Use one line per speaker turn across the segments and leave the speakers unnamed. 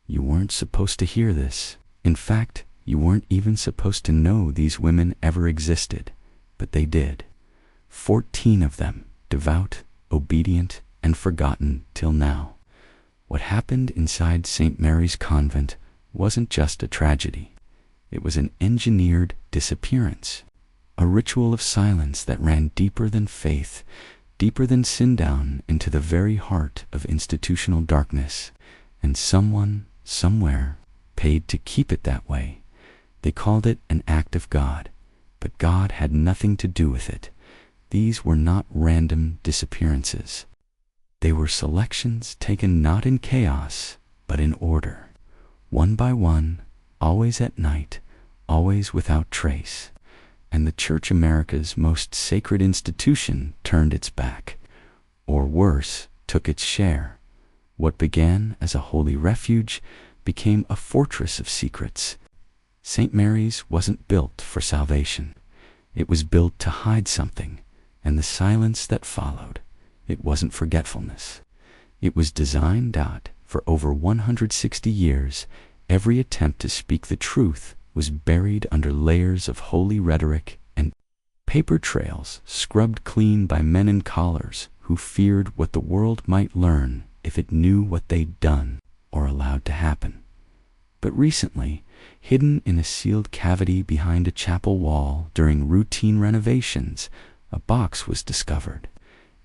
You weren't supposed to hear this. In fact, you weren't even supposed to know these women ever existed, but they did. 14 of them, devout, obedient, and forgotten till now. What happened inside St. Mary's Convent wasn't just a tragedy. It was an engineered disappearance, a ritual of silence that ran deeper than faith, deeper than sin, down into the very heart of institutional darkness, and someone, somewhere, paid to keep it that way. They called it an act of God, but God had nothing to do with it. These were not random disappearances. They were selections taken not in chaos, but in order, one by one, always at night, always without trace. And the Church, America's most sacred institution, turned its back, or worse, took its share. What began as a holy refuge became a fortress of secrets. St. Mary's wasn't built for salvation. It was built to hide something, and the silence that followed, it wasn't forgetfulness. It was designed out. For over 160 years, every attempt to speak the truth was buried under layers of holy rhetoric and paper trails scrubbed clean by men in collars who feared what the world might learn if it knew what they'd done or allowed to happen. But recently, hidden in a sealed cavity behind a chapel wall during routine renovations, a box was discovered.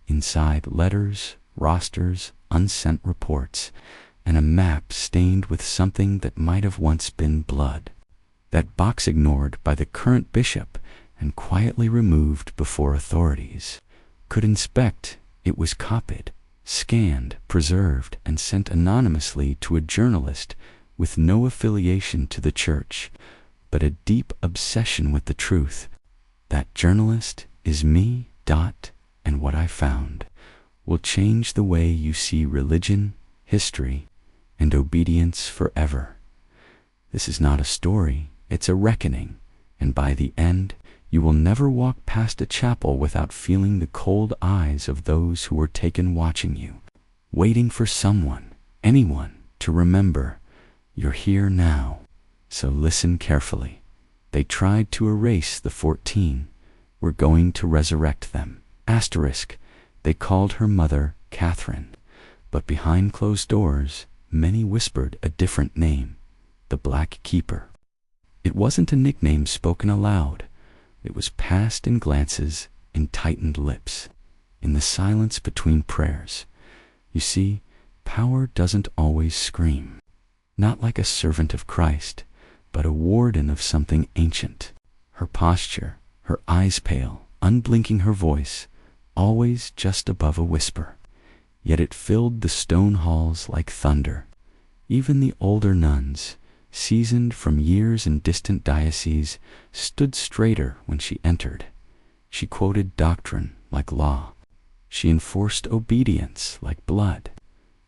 Inside, letters, rosters, unsent reports, and a map stained with something that might have once been blood. That box ignored by the current bishop and quietly removed before authorities could inspect, it was copied, scanned, preserved, and sent anonymously to a journalist with no affiliation to the church, but a deep obsession with the truth. That journalist is me, and what I found will change the way you see religion, history, and obedience forever. This is not a story, it's a reckoning, and by the end, you will never walk past a chapel without feeling the cold eyes of those who were taken watching you, waiting for someone, anyone, to remember, you're here now. So listen carefully. They tried to erase the 14. We're going to resurrect them. Asterisk. They called her mother Catherine, but behind closed doors, many whispered a different name, the Black Keeper. It wasn't a nickname spoken aloud. It was passed in glances, in tightened lips, in the silence between prayers. You see, power doesn't always scream. Not like a servant of Christ, but a warden of something ancient. Her posture, her eyes pale, unblinking her voice, always just above a whisper. Yet it filled the stone halls like thunder. Even the older nuns, seasoned from years in distant dioceses, stood straighter when she entered. She quoted doctrine like law. She enforced obedience like blood.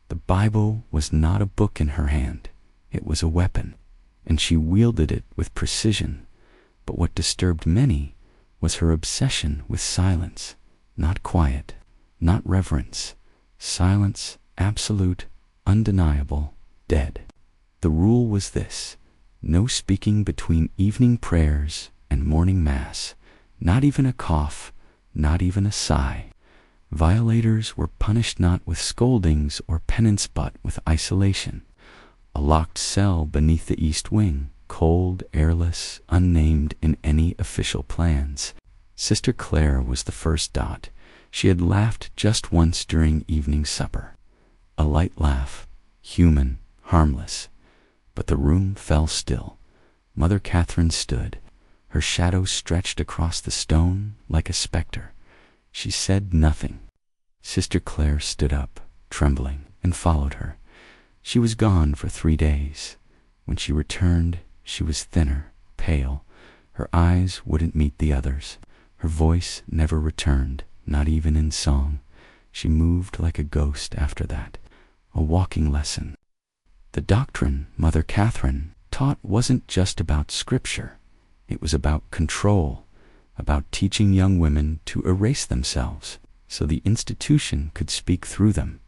The Bible was not a book in her hand. It was a weapon, and she wielded it with precision. But what disturbed many was her obsession with silence. Not quiet, not reverence. Silence, absolute, undeniable, dead. The rule was this: no speaking between evening prayers and morning mass, not even a cough, not even a sigh. Violators were punished not with scoldings or penance but with isolation. A locked cell beneath the east wing, cold, airless, unnamed in any official plans. Sister Claire was the first. She had laughed just once during evening supper. A light laugh, human, harmless. But the room fell still. Mother Catherine stood, her shadow stretched across the stone like a specter. She said nothing. Sister Claire stood up, trembling, and followed her. She was gone for 3 days. When she returned, she was thinner, pale. Her eyes wouldn't meet the others. Her voice never returned, not even in song. She moved like a ghost after that, a walking lesson. The doctrine Mother Catherine taught wasn't just about scripture. It was about control, about teaching young women to erase themselves so the institution could speak through them.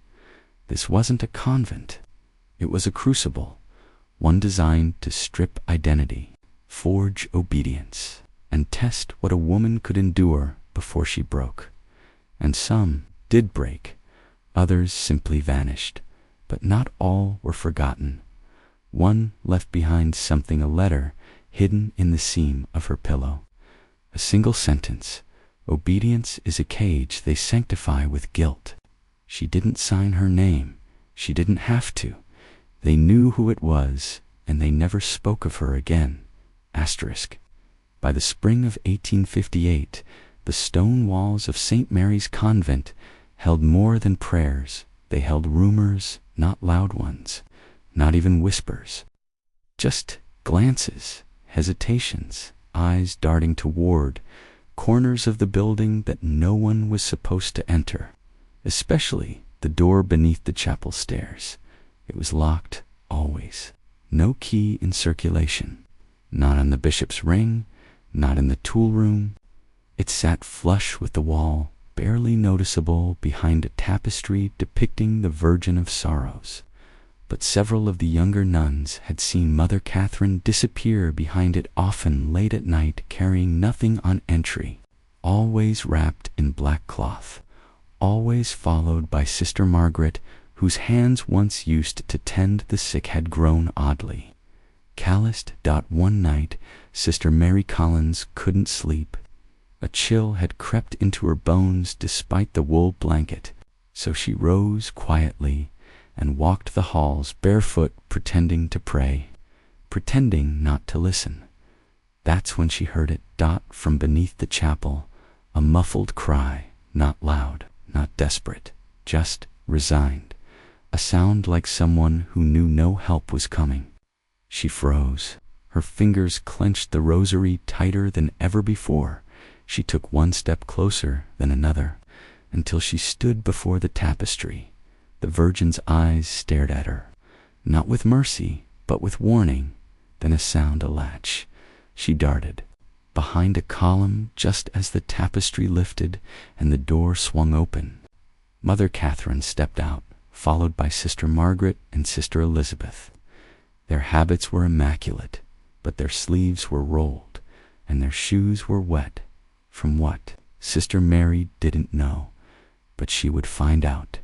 This wasn't a convent. It was a crucible, one designed to strip identity, forge obedience, and test what a woman could endure before she broke. And some did break, others simply vanished, but not all were forgotten. One left behind something, a letter hidden in the seam of her pillow. A single sentence: obedience is a cage they sanctify with guilt. She didn't sign her name. She didn't have to. They knew who it was, and they never spoke of her again. Asterisk. By the spring of 1858, the stone walls of St. Mary's Convent held more than prayers. They held rumors, not loud ones, not even whispers. Just glances, hesitations, eyes darting toward corners of the building that no one was supposed to enter, especially the door beneath the chapel stairs. It was locked, always. No key in circulation. Not on the bishop's ring, not in the tool room. It sat flush with the wall, barely noticeable behind a tapestry depicting the Virgin of Sorrows. But several of the younger nuns had seen Mother Catherine disappear behind it, often late at night, carrying nothing on entry, always wrapped in black cloth, always followed by Sister Margaret, whose hands once used to tend the sick had grown oddly calloused. One night, Sister Mary Collins couldn't sleep. A chill had crept into her bones despite the wool blanket, so she rose quietly and walked the halls barefoot, pretending to pray, pretending not to listen. That's when she heard it. From beneath the chapel, a muffled cry, not loud, not desperate, just resigned, a sound like someone who knew no help was coming. She froze. Her fingers clenched the rosary tighter than ever before. She took one step closer, then another, until she stood before the tapestry. The Virgin's eyes stared at her, not with mercy, but with warning. Then a sound, a latch. She darted behind a column just as the tapestry lifted and the door swung open. Mother Catherine stepped out, followed by Sister Margaret and Sister Elizabeth. Their habits were immaculate, but their sleeves were rolled, and their shoes were wet. From what? Sister Mary didn't know, but she would find out.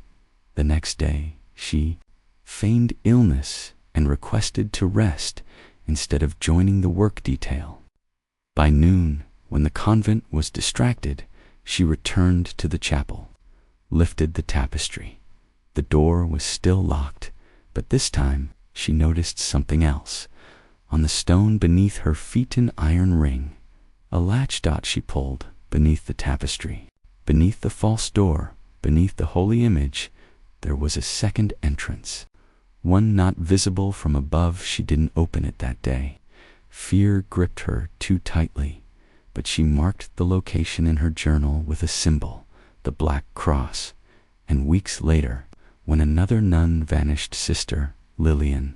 The next day, she feigned illness and requested to rest instead of joining the work detail. By noon, when the convent was distracted, she returned to the chapel, lifted the tapestry. The door was still locked, but this time she noticed something else. On the stone beneath her feet, an iron ring. A latch. She pulled beneath the tapestry, beneath the false door, beneath the holy image. There was a second entrance, one not visible from above. She didn't open it that day. Fear gripped her too tightly, but she marked the location in her journal with a symbol, the black cross. And weeks later, when another nun vanished, Sister Lillian,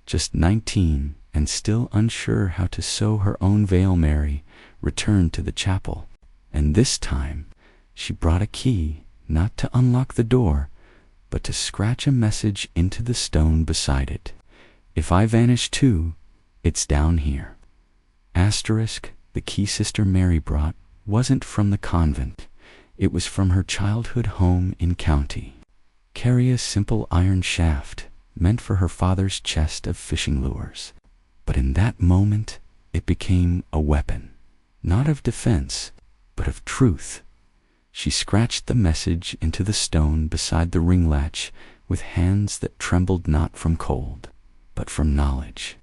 just 19 and still unsure how to sew her own veil, Mary returned to the chapel. And this time, she brought a key, not to unlock the door, but to scratch a message into the stone beside it. If I vanish too, it's down here. Asterisk. The key Sister Mary brought wasn't from the convent. It was from her childhood home in county. Carry a simple iron shaft, meant for her father's chest of fishing lures. But in that moment, it became a weapon, not of defense, but of truth. She scratched the message into the stone beside the ring latch with hands that trembled not from cold, but from knowledge,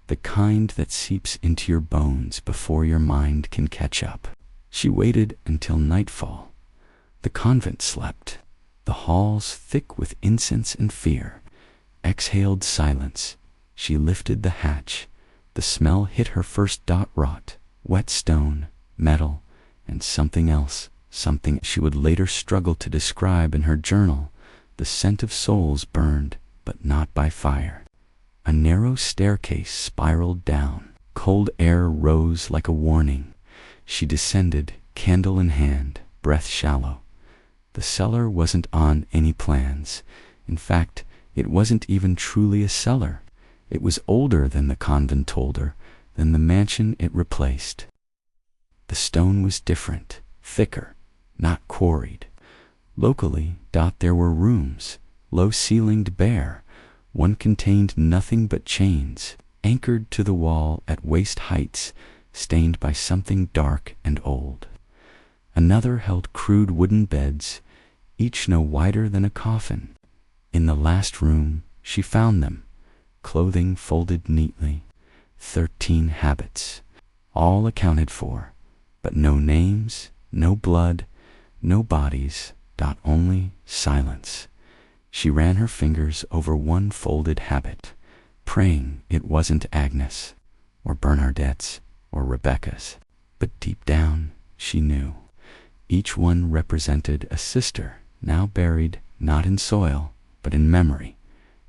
the kind that seeps into your bones before your mind can catch up. She waited until nightfall. The convent slept, the halls thick with incense and fear, exhaled silence. She lifted the hatch. The smell hit her first. Rot, wet stone, metal, and something else, something she would later struggle to describe in her journal. The scent of souls burned, but not by fire. A narrow staircase spiraled down. Cold air rose like a warning. She descended, candle in hand, breath shallow. The cellar wasn't on any plans. In fact, it wasn't even truly a cellar. It was older than the convent told her, than the mansion it replaced. The stone was different, thicker, not quarried. Locally, there were rooms, low-ceilinged, bare. One contained nothing but chains, anchored to the wall at waist heights, stained by something dark and old. Another held crude wooden beds, each no wider than a coffin. In the last room she found them, clothing folded neatly, 13 habits, all accounted for, but no names, no blood, no bodies, only silence. She ran her fingers over one folded habit, praying it wasn't Agnes, or Bernadette's, or Rebecca's. But deep down, she knew. Each one represented a sister, now buried, not in soil, but in memory.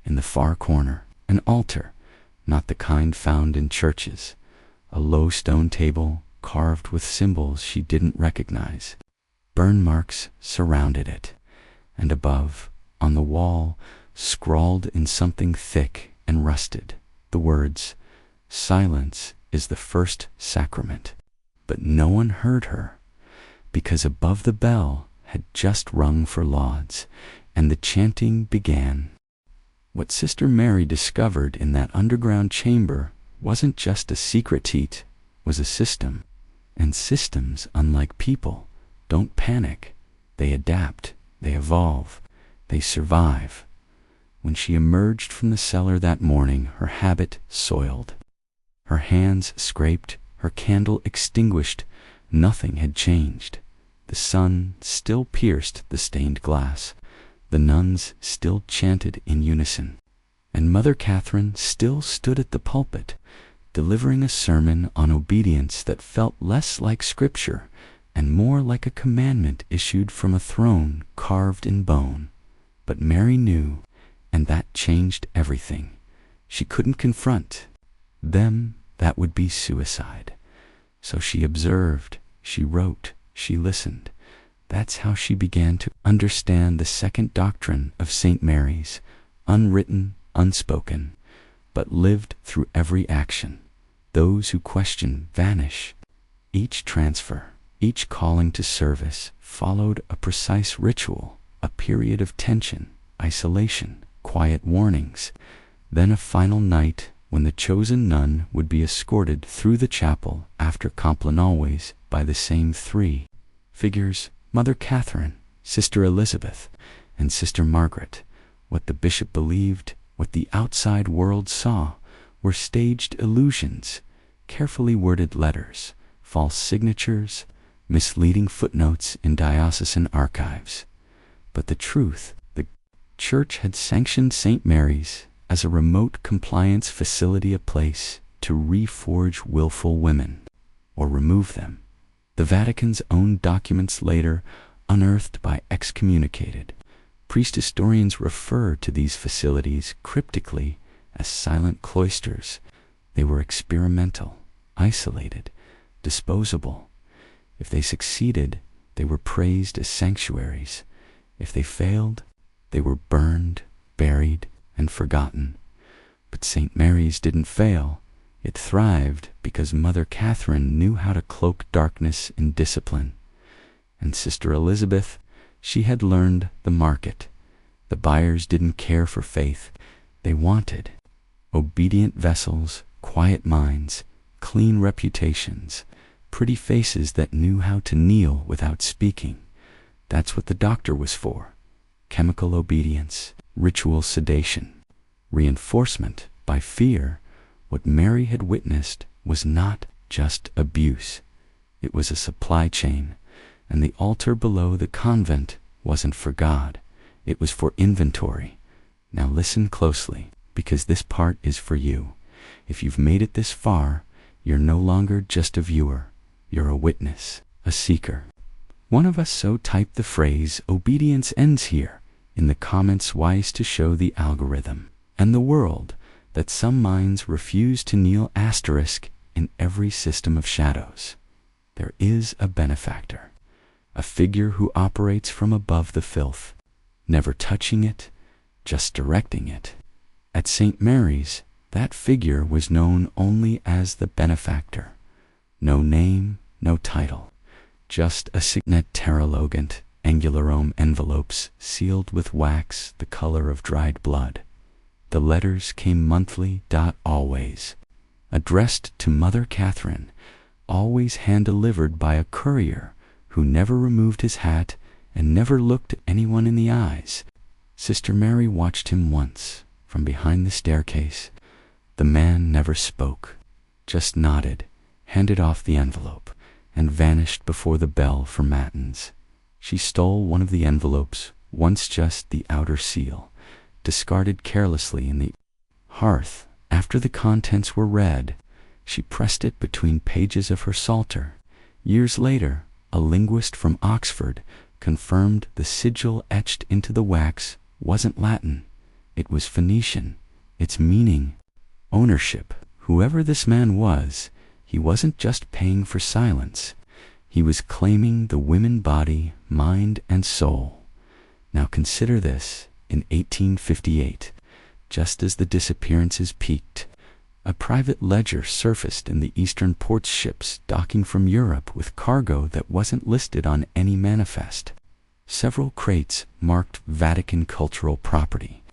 In the far corner, an altar, not the kind found in churches, a low stone table carved with symbols she didn't recognize. Burn marks surrounded it, and above, on the wall, scrawled in something thick and rusted, the words, "Silence is the first sacrament." But no one heard her, because above the bell had just rung for lauds, and the chanting began. What Sister Mary discovered in that underground chamber wasn't just a secret teat, was a system. And systems, unlike people, don't panic. They adapt, they evolve, they survive. When she emerged from the cellar that morning, her habit soiled. Her hands scraped, her candle extinguished. Nothing had changed. The sun still pierced the stained glass. The nuns still chanted in unison. And Mother Catherine still stood at the pulpit, delivering a sermon on obedience that felt less like scripture and more like a commandment issued from a throne carved in bone. But Mary knew, and that changed everything. She couldn't confront them. That would be suicide. So she observed, she wrote, she listened. That's how she began to understand the second doctrine of St. Mary's, unwritten, unspoken, but lived through every action. Those who question vanish. Each transfer, each calling to service followed a precise ritual, a period of tension, isolation, quiet warnings, then a final night when the chosen nun would be escorted through the chapel after Compline, always by the same three figures: Mother Catherine, Sister Elizabeth, and Sister Margaret. What the bishop believed, what the outside world saw, were staged illusions, carefully worded letters, false signatures, misleading footnotes in diocesan archives. But the truth, the Church had sanctioned St. Mary's as a remote compliance facility, a place to reforge willful women, or remove them. The Vatican's own documents, later unearthed by excommunicated priest historians, refer to these facilities cryptically as silent cloisters. They were experimental, isolated, disposable. If they succeeded, they were praised as sanctuaries. If they failed, they were burned, buried, and forgotten. But St. Mary's didn't fail. It thrived because Mother Catherine knew how to cloak darkness in discipline. And Sister Elizabeth, she had learned the market. The buyers didn't care for faith. They wanted obedient vessels, quiet minds, clean reputations, pretty faces that knew how to kneel without speaking. That's what the doctor was for. Chemical obedience, ritual sedation, reinforcement by fear. What Mary had witnessed was not just abuse. It was a supply chain, and the altar below the convent wasn't for God. It was for inventory. Now listen closely, because this part is for you. If you've made it this far, you're no longer just a viewer. You're a witness, a seeker. One of us so typed the phrase, "Obedience ends here," in the comments, wise to show the algorithm and the world that some minds refuse to kneel in every system of shadows. There is a benefactor, a figure who operates from above the filth, never touching it, just directing it. At St. Mary's, That figure was known only as the benefactor. No name, no title, just a signet terralogant angularium envelopes sealed with wax the color of dried blood. The letters came monthly, always, addressed to Mother Catherine, always hand-delivered by a courier who never removed his hat and never looked anyone in the eyes. Sister Mary watched him once from behind the staircase. The man never spoke, just nodded, handed off the envelope, and vanished before the bell for matins. She stole one of the envelopes, once just the outer seal, discarded carelessly in the hearth. After the contents were read, she pressed it between pages of her psalter. Years later, a linguist from Oxford confirmed the sigil etched into the wax wasn't Latin. It was Phoenician. Its meaning, ownership. Whoever this man was, he wasn't just paying for silence. He was claiming the women body, mind, and soul. Now consider this. In 1858, just as the disappearances peaked, a private ledger surfaced in the eastern ports, ships docking from Europe with cargo that wasn't listed on any manifest. Several crates marked Vatican cultural property.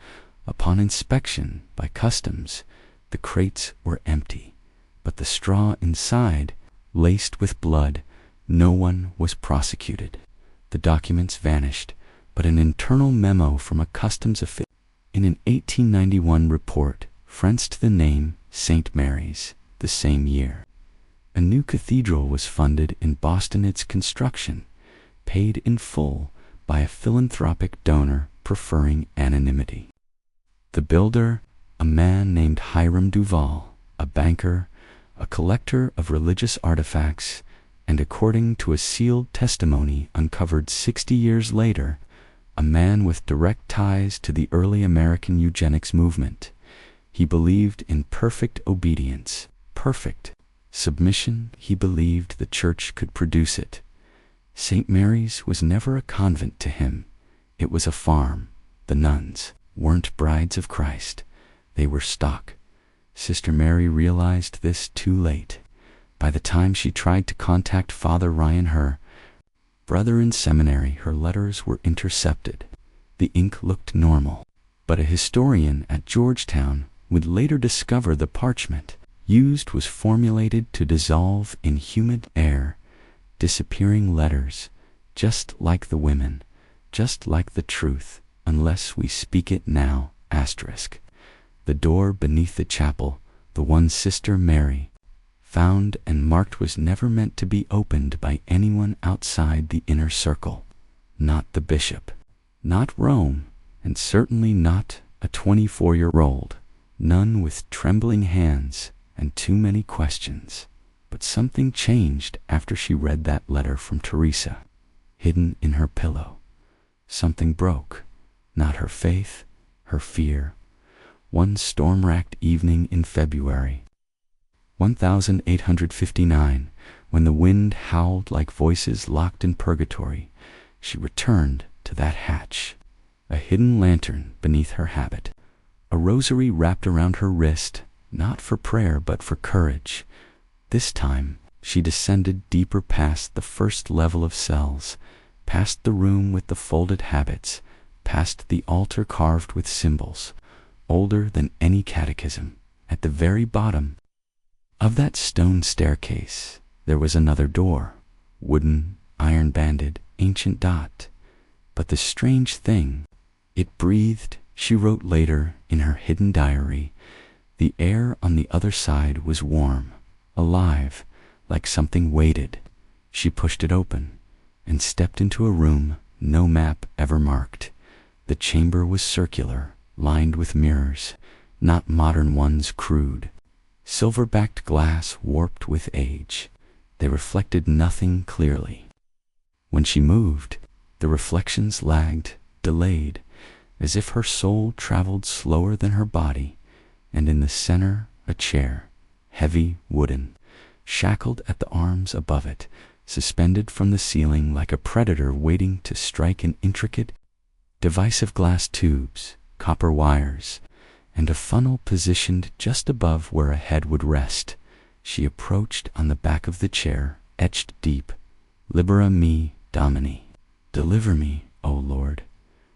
Upon inspection by customs, the crates were empty, but the straw inside, laced with blood. No one was prosecuted. The documents vanished, but an internal memo from a customs official in an 1891 report fenced the name St. Mary's the same year. A new cathedral was funded in Boston. Its construction paid in full by a philanthropic donor preferring anonymity. The builder, a man named Hiram Duval, a banker, a collector of religious artifacts, and according to a sealed testimony uncovered 60 years later, a man with direct ties to the early American eugenics movement. He believed in perfect obedience, perfect submission. He believed the church could produce it. St. Mary's was never a convent to him. It was a farm. The nuns weren't brides of Christ. They were stock. Sister Mary realized this too late. By the time she tried to contact Father Ryan, her brother in seminary, her letters were intercepted. The ink looked normal, but a historian at Georgetown would later discover the parchment used was formulated to dissolve in humid air. Disappearing letters, just like the women, just like the truth, unless we speak it now. Asterisk. The door beneath the chapel, the one Sister Mary found and marked, was never meant to be opened by anyone outside the inner circle. Not the bishop, not Rome, and certainly not a 24-year-old nun with trembling hands and too many questions. But something changed after she read that letter from Teresa, hidden in her pillow. Something broke. Not her faith, her fear. One storm-racked evening in February 1859, when the wind howled like voices locked in purgatory, she returned to that hatch. A hidden lantern beneath her habit, a rosary wrapped around her wrist, not for prayer but for courage. This time, she descended deeper past the first level of cells, past the room with the folded habits, past the altar carved with symbols, older than any catechism. At the very bottom of that stone staircase, there was another door, wooden, iron-banded, ancient. But the strange thing, it breathed. She wrote later in her hidden diary, the air on the other side was warm, alive, like something waited. She pushed it open and stepped into a room no map ever marked. The chamber was circular, lined with mirrors, not modern ones, crude. Silver-backed glass warped with age. They reflected nothing clearly. When she moved, the reflections lagged, delayed, as if her soul traveled slower than her body. And in the center, a chair, heavy, wooden, shackled at the arms above it, suspended from the ceiling like a predator waiting to strike. An intricate device of glass tubes, copper wires, and a funnel positioned just above where a head would rest. She approached on the back of the chair, etched deep, "Libera me, Domini." Deliver me, O Lord.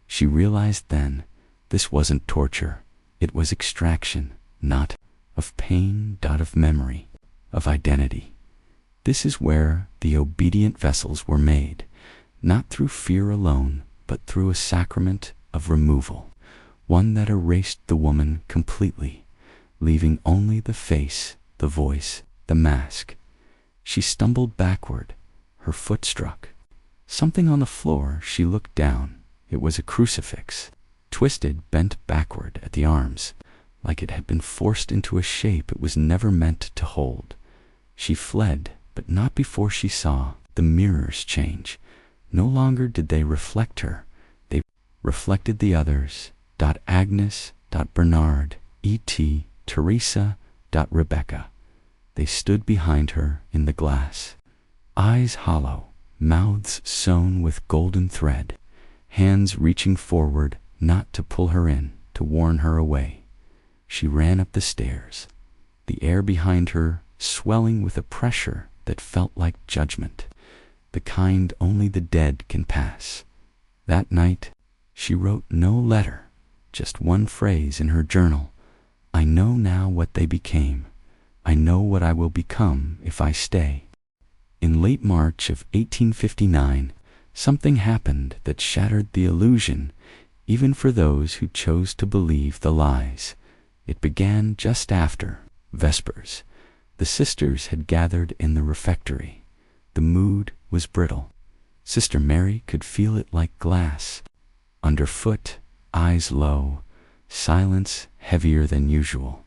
She realized then this wasn't torture. It was extraction, not of pain, of memory, of identity. This is where the obedient vessels were made, not through fear alone, but through a sacrament of removal, one that erased the woman completely, leaving only the face, the voice, the mask. She stumbled backward. Her foot struck something on the floor. She looked down. It was a crucifix, twisted, bent backward at the arms, like it had been forced into a shape it was never meant to hold. She fled, but not before she saw the mirrors change. No longer did they reflect her. They reflected the others. Agnes, Bernard, E.T., Teresa, Rebecca. They stood behind her in the glass, eyes hollow, mouths sewn with golden thread, hands reaching forward, not to pull her in, to warn her away. She ran up the stairs, the air behind her swelling with a pressure that felt like judgment, the kind only the dead can pass. That night, she wrote no letter, just one phrase in her journal. "I know now what they became. I know what I will become if I stay." In late March of 1859, something happened that shattered the illusion, even for those who chose to believe the lies. It began just after Vespers. The sisters had gathered in the refectory. The mood was brittle. Sister Mary could feel it like glass. Underfoot, eyes low, silence heavier than usual.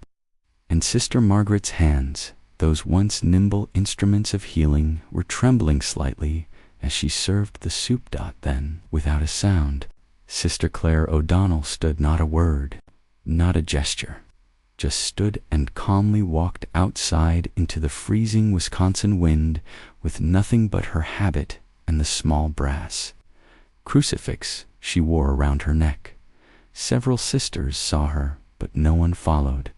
And Sister Margaret's hands, those once nimble instruments of healing, were trembling slightly as she served the soup. Then, without a sound, Sister Clare O'Donnell stood, not a word, not a gesture, just stood and calmly walked outside into the freezing Wisconsin wind with nothing but her habit and the small brass crucifix she wore around her neck. Several sisters saw her, but no one followed.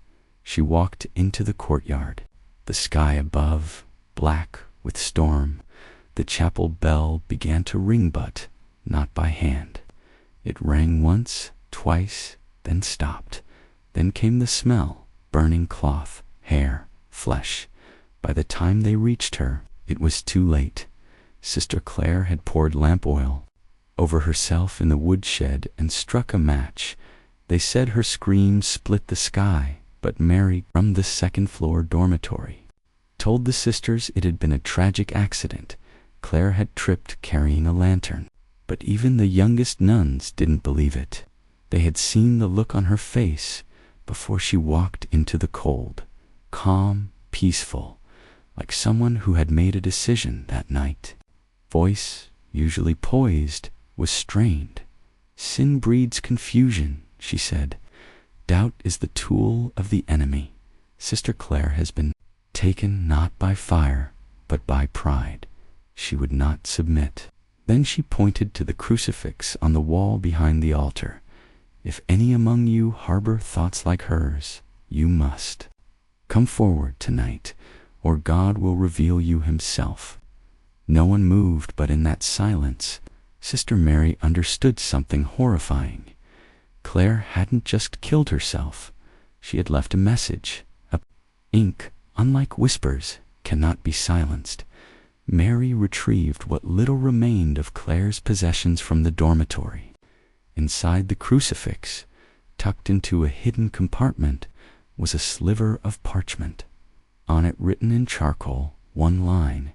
She walked into the courtyard. The sky above, black with storm. The chapel bell began to ring, but not by hand. It rang once, twice, then stopped. Then came the smell, burning cloth, hair, flesh. By the time they reached her, it was too late. Sister Clare had poured lamp oil over herself in the woodshed and struck a match. They said her screams split the sky, but Mary, from the second-floor dormitory, told the sisters it had been a tragic accident. Clare had tripped carrying a lantern. But even the youngest nuns didn't believe it. They had seen the look on her face before she walked into the cold, calm, peaceful, like someone who had made a decision that night. Voice, usually poised, was strained. "Sin breeds confusion," she said. "Doubt is the tool of the enemy. Sister Clare has been taken not by fire, but by pride." She would not submit. Then she pointed to the crucifix on the wall behind the altar. "If any among you harbor thoughts like hers, you must come forward tonight, or God will reveal you himself." No one moved, but in that silence, Sister Mary understood something horrifying. Clare hadn't just killed herself. She had left a message. Ink, unlike whispers, cannot be silenced. Mary retrieved what little remained of Clare's possessions from the dormitory. Inside the crucifix, tucked into a hidden compartment, was a sliver of parchment. On it, written in charcoal, one line: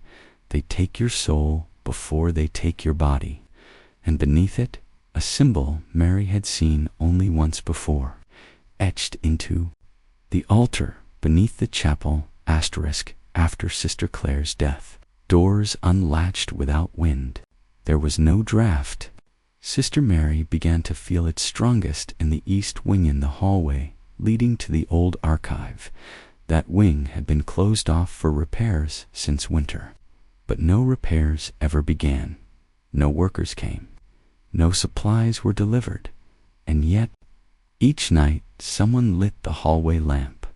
"They take your soul before they take your body." And beneath it, a symbol Mary had seen only once before, etched into the altar beneath the chapel, after Sister Clare's death. Doors unlatched without wind. There was no draft. Sister Mary began to feel it strongest in the east wing, in the hallway leading to the old archive. That wing had been closed off for repairs since winter. But no repairs ever began. No workers came. No supplies were delivered. And yet, Each night, someone lit the hallway lamp.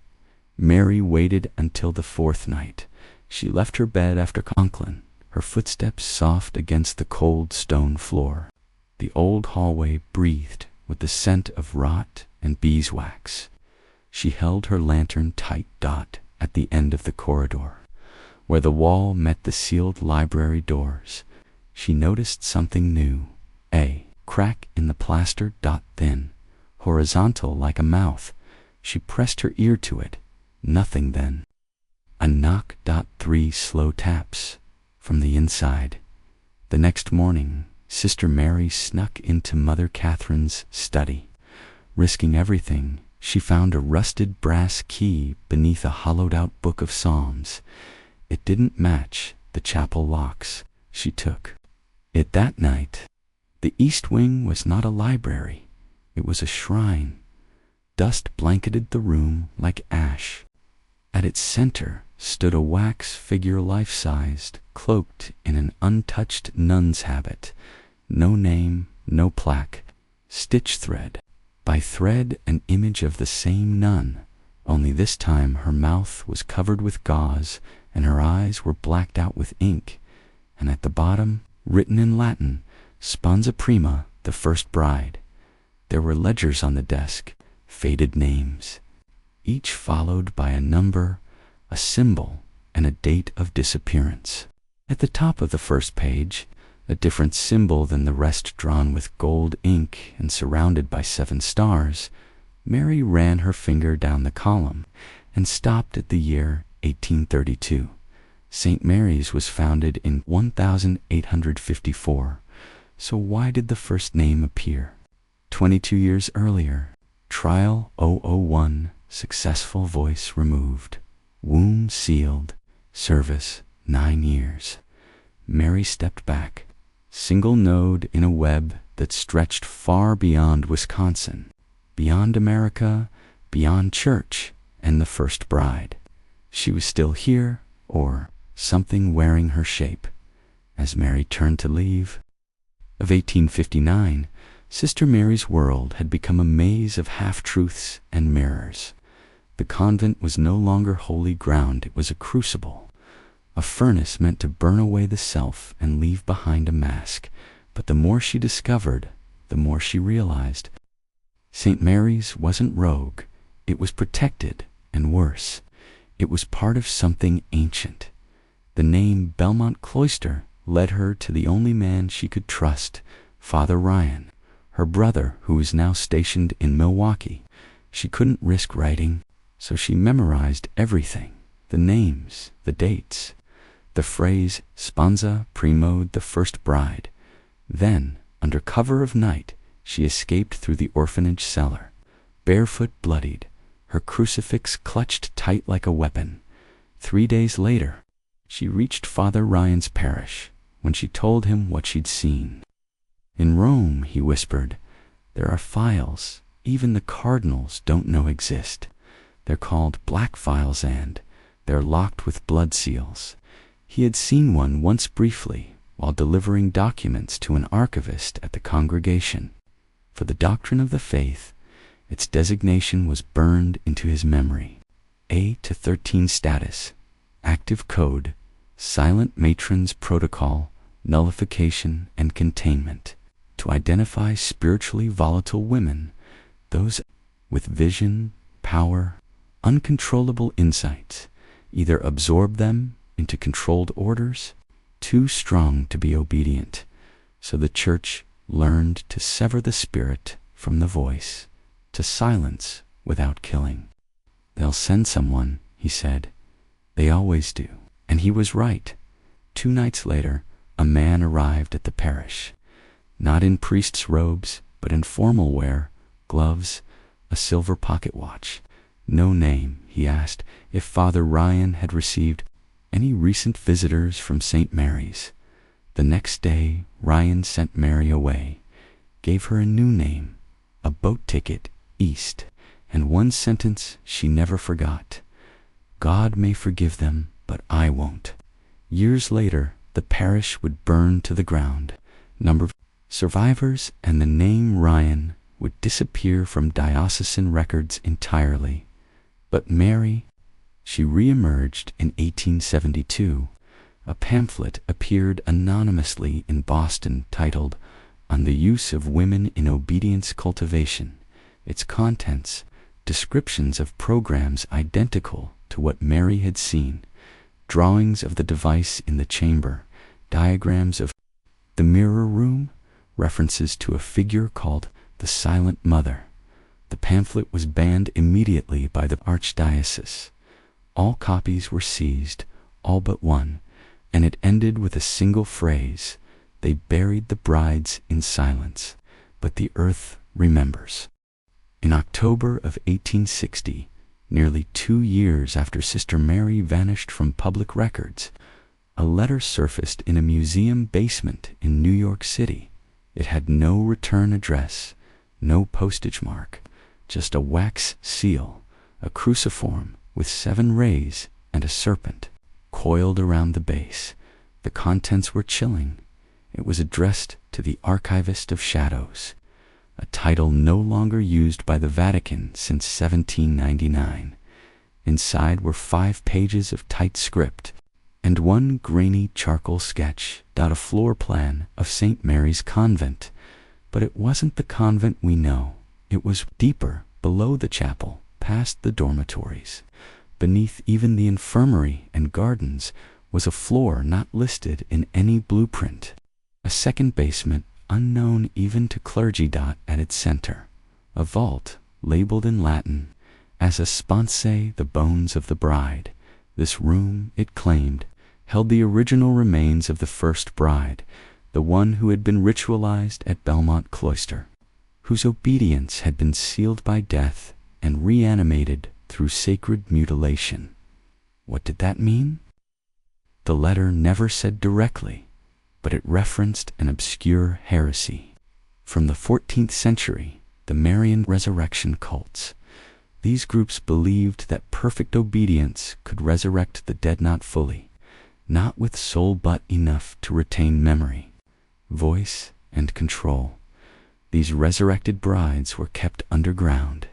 Mary waited until the fourth night. She left her bed after Conklin, her footsteps soft against the cold stone floor. The old hallway breathed with the scent of rot and beeswax. She held her lantern tight at the end of the corridor. Where the wall met the sealed library doors, she noticed something new. A crack in the plaster, thin, horizontal like a mouth. She pressed her ear to it. Nothing then. A knock, 3 slow taps from the inside. The next morning, Sister Mary snuck into Mother Catherine's study. Risking everything, she found a rusted brass key beneath a hollowed-out book of Psalms. It didn't match the chapel locks. She took it that night. The east wing was not a library. It was a shrine. Dust blanketed the room like ash. At its center stood a wax figure, life-sized, cloaked in an untouched nun's habit. No name, no plaque. Stitch thread by thread, an image of the same nun, only this time her mouth was covered with gauze and her eyes were blacked out with ink, and at the bottom, written in Latin, Sponsa Prima, the first bride. There were ledgers on the desk, faded names, each followed by a number, a symbol, and a date of disappearance. At the top of the first page, a different symbol than the rest, drawn with gold ink and surrounded by 7 stars. Mary ran her finger down the column and stopped at the year 1832. St. Mary's was founded in 1854. So why did the first name appear? 22 years earlier, trial 001, successful, voice removed, womb sealed, service 9 years. Mary stepped back, single node in a web that stretched far beyond Wisconsin, beyond America, beyond church and the first bride. She was still here, or something wearing her shape. As Mary turned to leave, of 1859, Sister Mary's world had become a maze of half-truths and mirrors. The convent was no longer holy ground, it was a crucible, a furnace meant to burn away the self and leave behind a mask. But the more she discovered, the more she realized. St. Mary's wasn't rogue, it was protected, and worse, it was part of something ancient. The name Belmont Cloister led her to the only man she could trust, Father Ryan, her brother, who was now stationed in Milwaukee. She couldn't risk writing, so she memorized everything, the names, the dates, the phrase Sponsa Prima, the first bride. Then, under cover of night, she escaped through the orphanage cellar, barefoot, bloodied, her crucifix clutched tight like a weapon. 3 days later, she reached Father Ryan's parish when she told him what she'd seen. In Rome, he whispered, there are files even the cardinals don't know exist. They're called black files and they're locked with blood seals. He had seen one once briefly while delivering documents to an archivist at the congregation. For the doctrine of the faith, its designation was burned into his memory. A to 13 status, active code, silent matron's protocol, nullification and containment, to identify spiritually volatile women, those with vision, power, uncontrollable insights, either absorb them into controlled orders, too strong to be obedient. So the church learned to sever the spirit from the voice, to silence without killing. They'll send someone, he said. They always do. And he was right. 2 nights later, a man arrived at the parish, not in priest's robes, but in formal wear, gloves, a silver pocket watch. No name, he asked if Father Ryan had received any recent visitors from St. Mary's. The next day, Ryan sent Mary away, gave her a new name, a boat ticket east, and one sentence she never forgot. God may forgive them, but I won't. Years later, the parish would burn to the ground. Number of survivors and the name Ryan would disappear from diocesan records entirely. But Mary, she re-emerged in 1872. A pamphlet appeared anonymously in Boston titled "On the Use of Women in Obedience Cultivation." Its contents, descriptions of programs identical to what Mary had seen, drawings of the device in the chamber, diagrams of the mirror room, references to a figure called the Silent Mother. The pamphlet was banned immediately by the archdiocese. All copies were seized, all but one, and it ended with a single phrase: "They buried the brides in silence, but the earth remembers." In October of 1860, nearly 2 years after Sister Mary vanished from public records, a letter surfaced in a museum basement in New York City. It had no return address, no postage mark, just a wax seal, a cruciform with 7 rays and a serpent coiled around the base. The contents were chilling. It was addressed to the Archivist of Shadows, a title no longer used by the Vatican since 1799. Inside were 5 pages of tight script and one grainy charcoal sketch, a floor plan of St. Mary's Convent. But it wasn't the convent we know. It was deeper, below the chapel, past the dormitories. Beneath even the infirmary and gardens was a floor not listed in any blueprint. A second basement, unknown even to clergy, at its center. A vault, labeled in Latin as a sponse, the bones of the bride. This room, it claimed, held the original remains of the first bride, the one who had been ritualized at Belmont Cloister, whose obedience had been sealed by death and reanimated through sacred mutilation. What did that mean? The letter never said directly, but it referenced an obscure heresy. From the 14th century, the Marian resurrection cults. These groups believed that perfect obedience could resurrect the dead, not fully, not with soul but enough to retain memory, voice, and control. These resurrected brides were kept underground,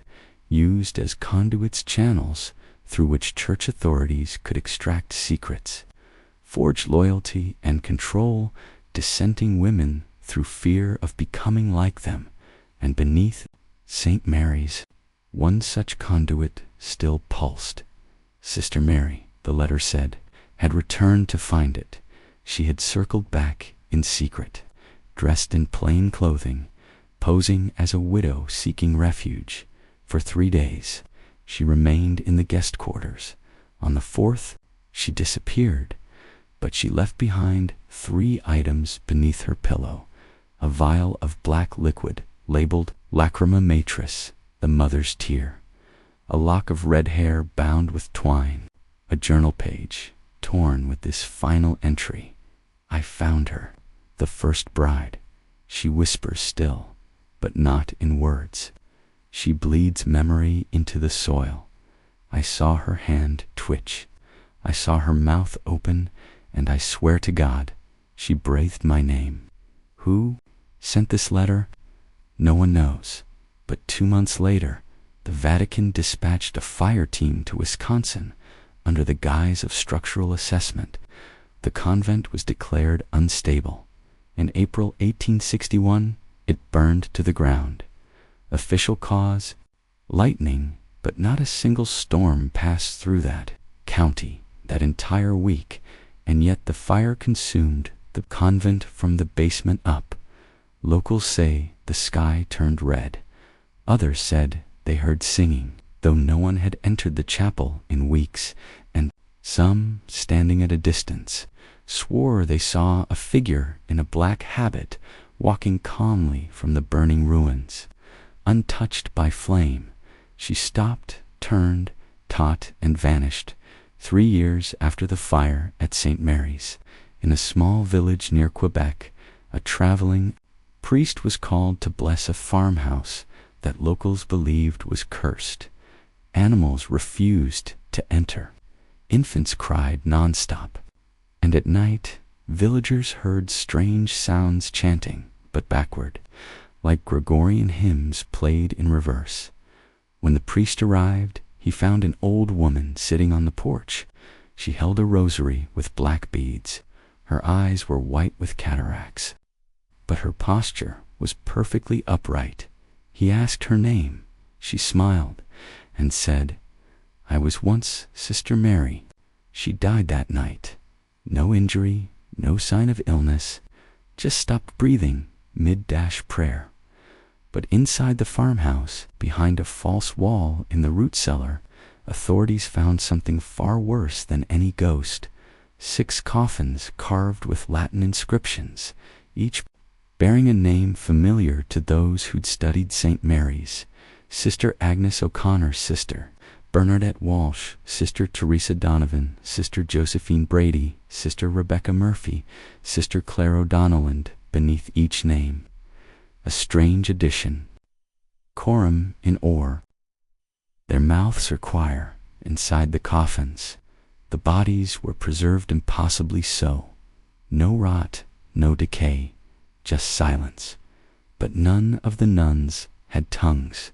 used as conduits, channels through which church authorities could extract secrets, forge loyalty, and control dissenting women through fear of becoming like them. And beneath St. Mary's, one such conduit still pulsed. Sister Mary, the letter said, had returned to find it. She had circled back in secret, dressed in plain clothing, posing as a widow seeking refuge. For 3 days, she remained in the guest quarters. On the 4th, she disappeared, but she left behind 3 items beneath her pillow: a vial of black liquid labeled Lacrima Matris, the mother's tear, a lock of red hair bound with twine, a journal page torn with this final entry: "I found her, the first bride. She whispers still, but not in words. She bleeds memory into the soil. I saw her hand twitch. I saw her mouth open, and I swear to God, she breathed my name." Who sent this letter? No one knows. But 2 months later, the Vatican dispatched a fire team to Wisconsin under the guise of structural assessment. The convent was declared unstable. In April 1861, it burned to the ground. Official cause: lightning, but not a single storm passed through that county that entire week, and yet the fire consumed the convent from the basement up. Locals say the sky turned red. Others said they heard singing, though no one had entered the chapel in weeks, and some, standing at a distance, swore they saw a figure in a black habit walking calmly from the burning ruins. Untouched by flame, she stopped, turned, taught, and vanished 3 years after the fire at St. Mary's. In a small village near Quebec, a traveling priest was called to bless a farmhouse that locals believed was cursed. Animals refused to enter. Infants cried nonstop. And at night, villagers heard strange sounds chanting, but backward. like Gregorian hymns played in reverse. When the priest arrived, he found an old woman sitting on the porch. She held a rosary with black beads. Her eyes were white with cataracts, but her posture was perfectly upright. He asked her name. She smiled and said, "I was once Sister Mary." She died that night. No injury, no sign of illness, just stopped breathing mid-prayer. But inside the farmhouse, behind a false wall in the root cellar, authorities found something far worse than any ghost. 6 coffins carved with Latin inscriptions, each bearing a name familiar to those who'd studied St. Mary's: Sister Agnes O'Connor's sister, Bernadette Walsh, Sister Teresa Donovan, Sister Josephine Brady, Sister Rebecca Murphy, Sister Claire O'Donnell, and beneath each name, a strange addition: Coram in or. Their mouths are choir inside the coffins. The bodies were preserved impossibly so. No rot, no decay, just silence. But none of the nuns had tongues.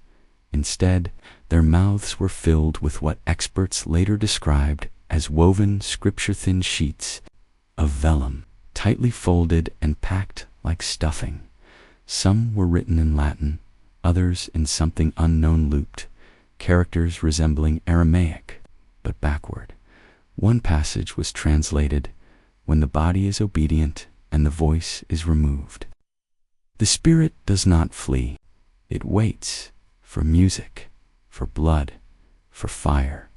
Instead, their mouths were filled with what experts later described as woven scripture-thin sheets of vellum, tightly folded and packed like stuffing. Some were written in Latin, others in something unknown looped, characters resembling Aramaic, but backward. One passage was translated, "When the body is obedient and the voice is removed, the spirit does not flee. It waits for music, for blood, for fire."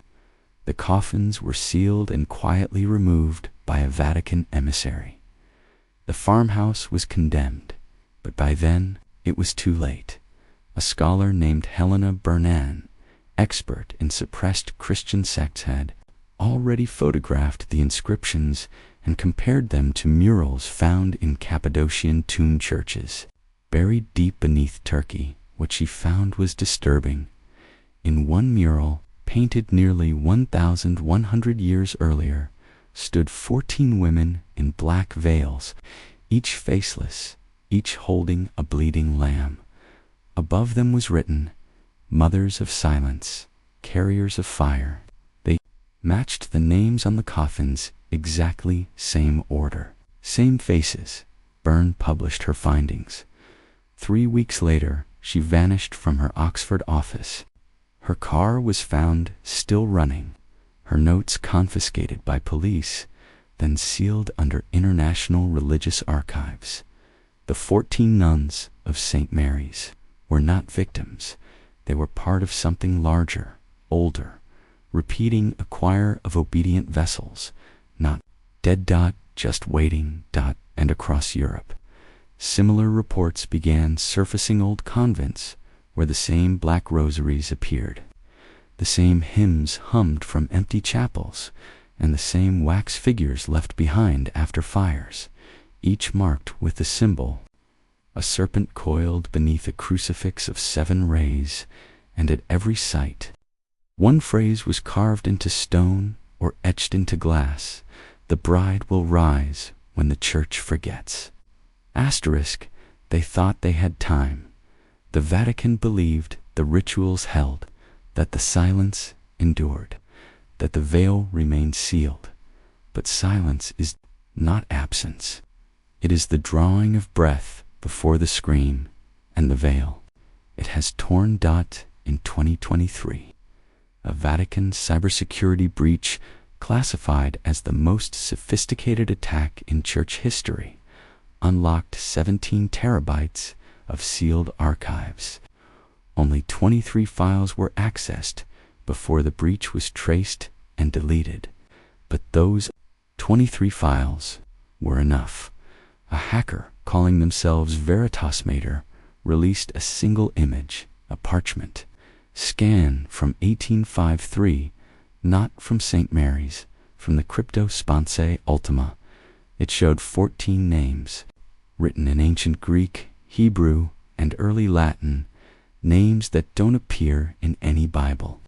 The coffins were sealed and quietly removed by a Vatican emissary. The farmhouse was condemned, but by then it was too late. A scholar named Helena Bernan, expert in suppressed Christian sects, had already photographed the inscriptions and compared them to murals found in Cappadocian tomb churches. Buried deep beneath Turkey, what she found was disturbing. In one mural, painted nearly 1,100 years earlier, stood 14 women in black veils, each faceless, each holding a bleeding lamb. Above them was written, "Mothers of Silence, Carriers of Fire." They matched the names on the coffins, exactly same order, same faces. Byrne published her findings. 3 weeks later, she vanished from her Oxford office. Her car was found still running, her notes confiscated by police, then sealed under international religious archives. The 14 nuns of St. Mary's were not victims. They were part of something larger, older, repeating a choir of obedient vessels, not dead. Just waiting. And across Europe, similar reports began surfacing. Old convents where the same black rosaries appeared, the same hymns hummed from empty chapels, and the same wax figures left behind after fires, each marked with the symbol: a serpent coiled beneath a crucifix of 7 rays, and at every site, one phrase was carved into stone or etched into glass: "The bride will rise when the church forgets." Asterisk, they thought they had time. The Vatican believed the rituals held, that the silence endured, that the veil remained sealed. But silence is not absence. It is the drawing of breath before the scream, and the veil. It has torn. In 2023, a Vatican cybersecurity breach classified as the most sophisticated attack in church history unlocked 17 terabytes of sealed archives. Only 23 files were accessed before the breach was traced and deleted. But those 23 files were enough. A hacker calling themselves Veritasmator released a single image, a parchment scan from 1853, not from St. Mary's, from the Crypto Sponsae Ultima. It showed 14 names, written in ancient Greek, Hebrew, and early Latin, names that don't appear in any Bible,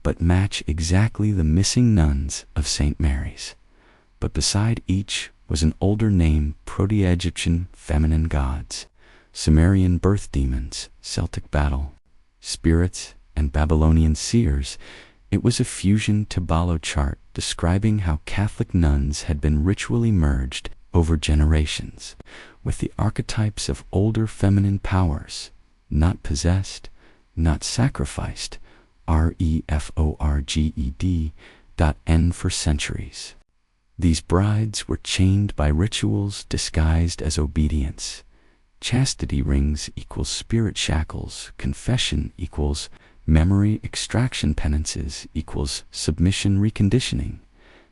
but match exactly the missing nuns of St. Mary's. But beside each was an older name: Proto-Egyptian feminine gods, Sumerian birth demons, Celtic battle, spirits, and Babylonian seers. It was a fusion tableau chart describing how Catholic nuns had been ritually merged over generations with the archetypes of older feminine powers, not possessed, not sacrificed, REFORGED.N for centuries. These brides were chained by rituals disguised as obedience. Chastity rings equals spirit shackles, confession equals memory extraction, penances equals submission reconditioning,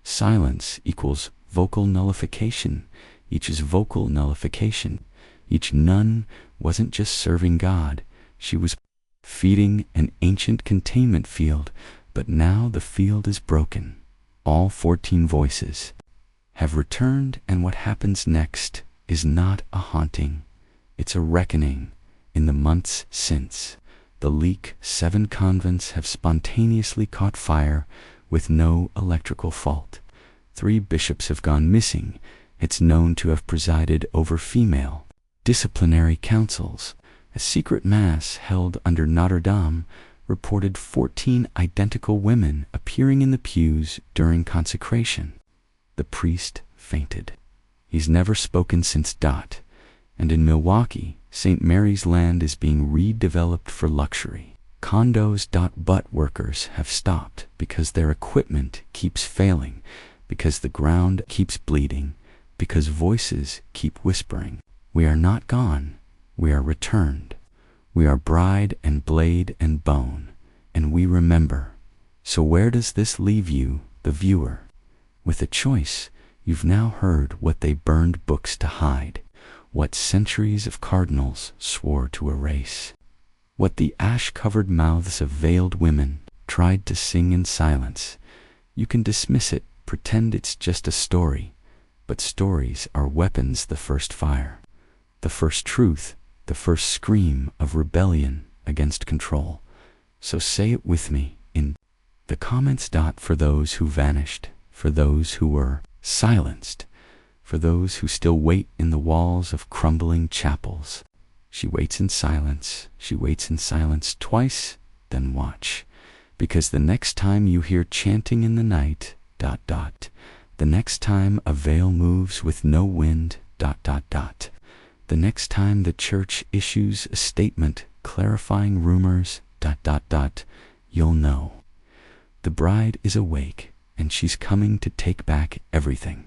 silence equals vocal nullification. Each is vocal nullification. Each nun wasn't just serving God, she was feeding an ancient containment field, but now the field is broken. All 14 voices have returned, and what happens next is not a haunting, it's a reckoning. In the months since the leak, 7 convents have spontaneously caught fire with no electrical fault. 3 bishops have gone missing. It's known to have presided over female disciplinary councils. A secret mass held under Notre Dame reported 14 identical women appearing in the pews during consecration. The priest fainted. He's never spoken since. And in Milwaukee, St. Mary's land is being redeveloped for luxury. Condos. But workers have stopped because their equipment keeps failing, because the ground keeps bleeding, because voices keep whispering. We are not gone, we are returned. We are bride and blade and bone, and we remember. So where does this leave you, the viewer? With a choice. You've now heard what they burned books to hide, what centuries of cardinals swore to erase, what the ash-covered mouths of veiled women tried to sing in silence. You can dismiss it, pretend it's just a story, but stories are weapons. The first fire, the first truth, the first scream of rebellion against control. So say it with me in the comments. For those who vanished, for those who were silenced, for those who still wait in the walls of crumbling chapels. She waits in silence, she waits in silence twice, then watch. Because the next time you hear chanting in the night, the next time a veil moves with no wind, the next time the church issues a statement clarifying rumors, you'll know. The bride is awake, and she's coming to take back everything.